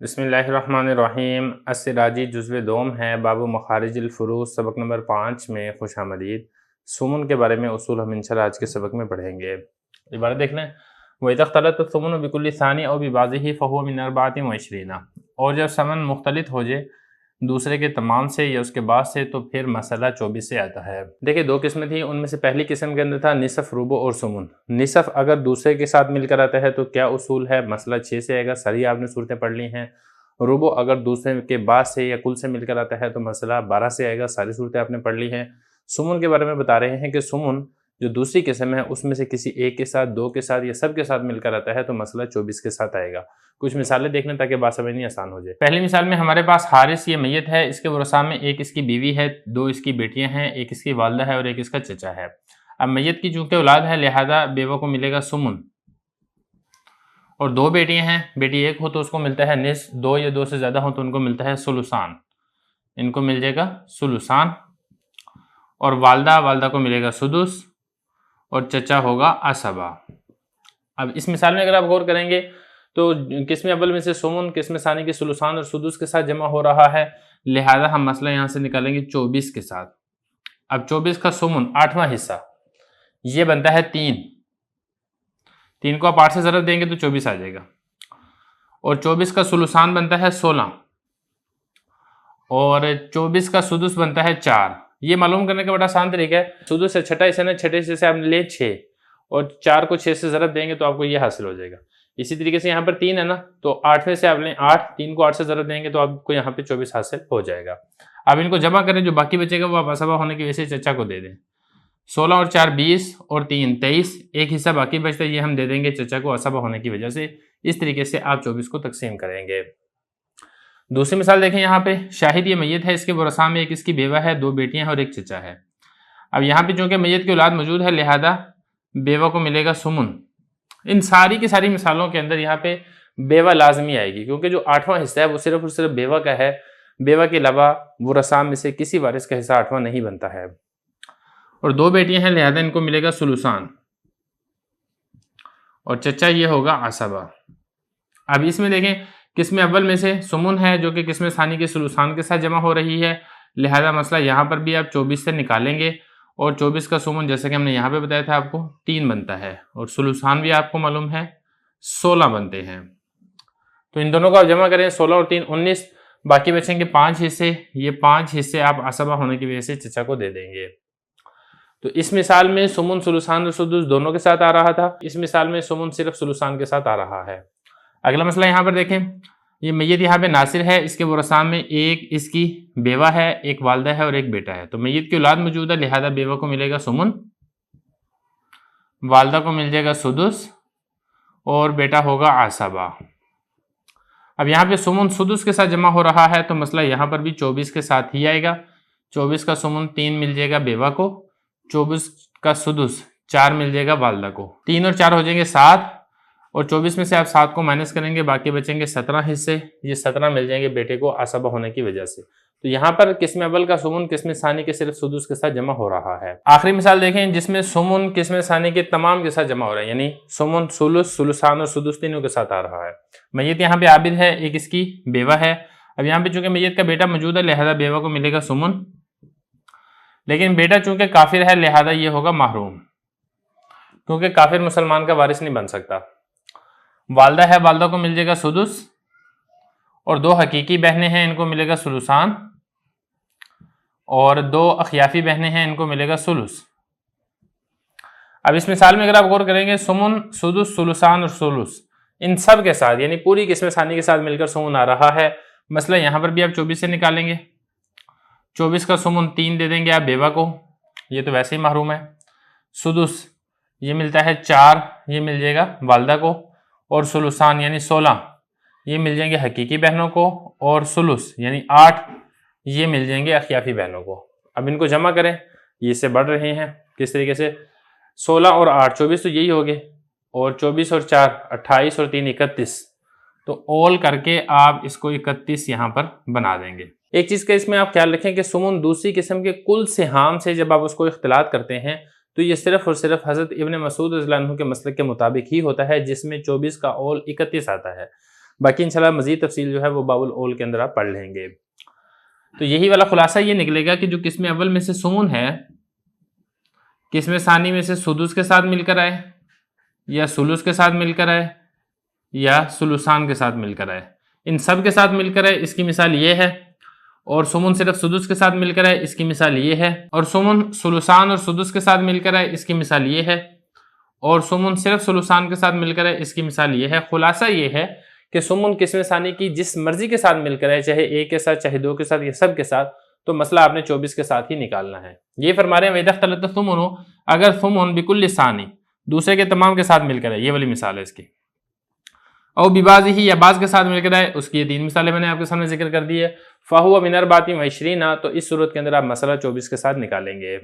बिस्मिल्लाहिर्रहमानिर्रहीम। अस्सिराजी जुज़्व दोम है बाबु मखारिजिल फ़ुरूज़ सबक नंबर 5 में खुशामदीद। सुमुन के बारे में उसूल हम इंशाअल्लाह आज के सबक में पढ़ेंगे। इबारत देख लें, वइज़ा इख्तलत सुमुन बिकुल्लि सानी औ बिबाज़िही फ़हुव मिन अर्बातिन व इश्रीना। और जब समन मुख्तलित हो जाए दूसरे के तमाम से या उसके बाद से तो फिर मसला 24 से आता है। देखिए, दो किस्में थी, उनमें से पहली किस्म के अंदर था निसफ़, रुबो और सुमुन। निसफ़ अगर दूसरे के साथ मिलकर आता है तो क्या उसूल है, मसला 6 से आएगा, सारी आपने सूरतें पढ़ ली हैं। रुबो अगर दूसरे के बाद से या कुल से मिलकर आता है तो मसला 12 से आएगा, सारी सूरतें आपने पढ़ ली हैं। सुमुन के बारे में बता रहे हैं कि सुमुन जो दूसरी किस्म है उसमें से किसी एक के साथ, दो के साथ या सब के साथ मिलकर आता है तो मसला 24 के साथ आएगा। कुछ मिसालें देख लें ताकि बात समझनी आसान हो जाए। पहली मिसाल में हमारे पास हारिस ये मैयत है, इसके वरसा में एक इसकी बीवी है, दो इसकी बेटियां हैं, एक इसकी वालदा है और एक इसका चचा है। अब मैयत की चूंकि औलाद है लिहाजा बेवा को मिलेगा सुमुन, और दो बेटियां हैं, बेटी एक हो तो उसको मिलता है निस, दो या दो से ज्यादा हो तो उनको मिलता है सुलुसान, इनको मिल जाएगा सुलुसान। और वालदा को मिलेगा सुदुस और चचा होगा असबा। अब इस मिसाल में अगर आप गौर करेंगे तो किस्म अव्वल में से सुमुन, किस्म सानी के सुलुसान और सुदुस के साथ जमा हो रहा है, लिहाजा हम मसला यहां से निकालेंगे 24 के साथ। अब 24 का सुमुन 8वां हिस्सा ये बनता है 3 को आप 8 से ज़रब देंगे तो 24 आ जाएगा। और 24 का सुलुसान बनता है 16 और 24 का सुदुस बनता है 4। ये मालूम करने का बड़ा आसान तरीका है, सुदुस से छठा हिस्सा ना, छठे हिस्से से आपने ले 6 और 4 को 6 से ज़रब देंगे तो आपको ये हासिल हो जाएगा। इसी तरीके से यहाँ पर 3 है ना, तो 8वें से आपने 8, 3 को 8 से ज़रब देंगे तो आपको यहाँ पे 24 हासिल हो जाएगा। अब इनको जमा करें, जो बाकी बचेगा वो आप असबा होने की वजह से चचा को दे दें। 16 और 4 20 और 3 23, एक हिस्सा बाकी बचता है, ये हम दे देंगे चचा को असबा होने की वजह से। इस तरीके से आप 24 को तकसीम करेंगे। दूसरी मिसाल देखें, यहाँ पे शाहिद ये मैयत है, इसके वरसा में एक इसकी बेवा है, दो बेटियां हैं और एक चचा है। अब यहाँ पे चूंकि मैयत की औलाद मौजूद है लिहाजा बेवा को मिलेगा सुमुन। इन सारी की सारी मिसालों के अंदर यहाँ पे बेवा लाजमी आएगी, क्योंकि जो 8वां हिस्सा है वो सिर्फ और सिर्फ बेवा का है। बेवा के अलावा वरसा में से किसी वारिस का हिस्सा 8वां नहीं बनता है। और दो बेटियां हैं लिहाजा इनको मिलेगा सुलुसान और चचा ये होगा असबा। अब इसमें देखें, किस्म अव्वल में से सुमुन है जो कि किस्म सानी के सुलुसान के साथ जमा हो रही है, लिहाजा मसला यहाँ पर भी आप 24 से निकालेंगे और 24 का सुमुन जैसे कि हमने यहाँ पे बताया था आपको 3 बनता है और सुलुसान भी आपको मालूम है 16 बनते हैं। तो इन दोनों को आप जमा करें, 16 और 3 19, बाकी बचेंगे 5 हिस्से। ये 5 हिस्से आप असबा होने की वजह से चचा को दे देंगे। तो इस मिसाल में सुमुन सुलुसान और सुदुस दोनों के साथ आ रहा था, इस मिसाल में सुमुन सिर्फ सुलुसान के साथ आ रहा है। अगला मसला यहाँ पर देखें, ये मैयत यहाँ पे नासिर है, इसके वरसा में एक इसकी बेवा है, एक वालदा है और एक बेटा है। तो मैयत की औलाद मौजूद है लिहाजा बेवा को मिलेगा सुमुन, वालदा को मिल जाएगा सुदुस और बेटा होगा आसबा। अब यहाँ पे सुमुन सुदुस के साथ जमा हो रहा है तो मसला यहाँ पर भी 24 के साथ ही आएगा। 24 का सुमुन 3 मिल जाएगा बेवा को, 24 का सुदुस 4 मिल जाएगा वालदा को। 3 और 4 हो जाएंगे 7 और 24 में से आप 7 को माइनस करेंगे, बाकी बचेंगे 17 हिस्से। ये 17 मिल जाएंगे बेटे को असबा होने की वजह से। तो यहाँ पर किस्म अव्वल का सुमुन किस्म सानी के सिर्फ सुदुस के साथ जमा हो रहा है। आखिरी मिसाल देखें जिसमें सुमुन किस्म सानी के तमाम के साथ जमा हो रहा है, यानी सुमुन सुलुस सुलुसान और सुदुस तीनों के साथ आ रहा है। मैयत यहाँ पे आबिद है, एक इसकी बेवा है। अब यहाँ पे चूंकि मैयत का बेटा मौजूद है लिहाजा बेवा को मिलेगा सुमुन, लेकिन बेटा चूंकि काफिर है लिहाजा ये होगा महरूम, क्योंकि काफिर मुसलमान का वारिस नहीं बन सकता। वालदा है, वालदा को मिल जाएगा सुदुस और दो हकीकी बहनें हैं, इनको मिलेगा सुलुसान और दो अखियाफी बहनें हैं, इनको मिलेगा सुलुस। अब इस मिसाल में अगर आप गौर करेंगे, सुमुन सुदुस सुलुसान और सुलुस इन सब के साथ यानी पूरी किस्म सानी के साथ मिलकर सुमुन आ रहा है। मसला यहाँ पर भी आप 24 से निकालेंगे। 24 का सुमुन 3 दे देंगे आप बेवा को, ये तो वैसे ही महरूम है। सुदुस ये मिलता है 4, ये मिल जाएगा वालदा को, और सुलुसान यानी 16 ये मिल जाएंगे हकीकी बहनों को, और सुलुस यानी 8 ये मिल जाएंगे अखियाफी बहनों को। अब इनको जमा करें, ये इससे बढ़ रहे हैं किस तरीके से, 16 और 8 24 तो यही हो गए, और 24 और 4 28 और 3 31, तो ऑल करके आप इसको 31 यहाँ पर बना देंगे। एक चीज़ का इसमें आप ख्याल रखें कि सुमुन दूसरी किस्म के कुल सिहाम से जब आप उसको इख्तिलात करते हैं तो ये सिर्फ और सिर्फ हज़रत इब्न मसूद रज़ियल्लाहु अन्हु के मसलक के मुताबिक ही होता है, जिसमें 24 का ऑल 31 आता है। बाकी इंशाल्लाह मजीद तफसील जो है वो बाबुल ओल के अंदर आप पढ़ लेंगे। तो यही वाला खुलासा ये निकलेगा कि जो किस्म अव्वल में से सुमन है, किस्म सानी में से सुदुस के साथ मिलकर आए, या सुलुस के साथ मिलकर आए, या सुलुसान के साथ मिलकर आए। इन सब के साथ मिलकर आए, इसकी मिसाल ये है। और सुमन सिर्फ सुदुस के साथ मिलकर आए, इसकी मिसाल ये है। और सुमन सुलुसान और सुदुस के साथ मिलकर आए, इसकी मिसाल ये है। और सुमन सिर्फ सुलुसान के साथ मिलकर आए, इसकी मिसाल ये है। खुलासा ये है कि सुमन किस्म सानी की जिस मर्जी के साथ मिलकर आए, चाहे एक के साथ, चाहे दो के साथ, या सब के साथ, तो मसला आपने 24 के साथ ही निकालना है। ये फरमा रहे हैं वैदख्तलत सुमन, अगर सुमन बिकुल सानी दूसरे के तमाम के साथ मिलकर आए, ये वाली मिसाल है इसकी। और बिबाजी ही या बाज के साथ मिलकर आए, उसकी ये 3 मिसालें मैंने आपके सामने जिक्र कर दी है। फ़ाहुवा मिन अर्बातिन व इश्रीना, तो इस सूरत के अंदर आप मसला 24 के साथ निकालेंगे।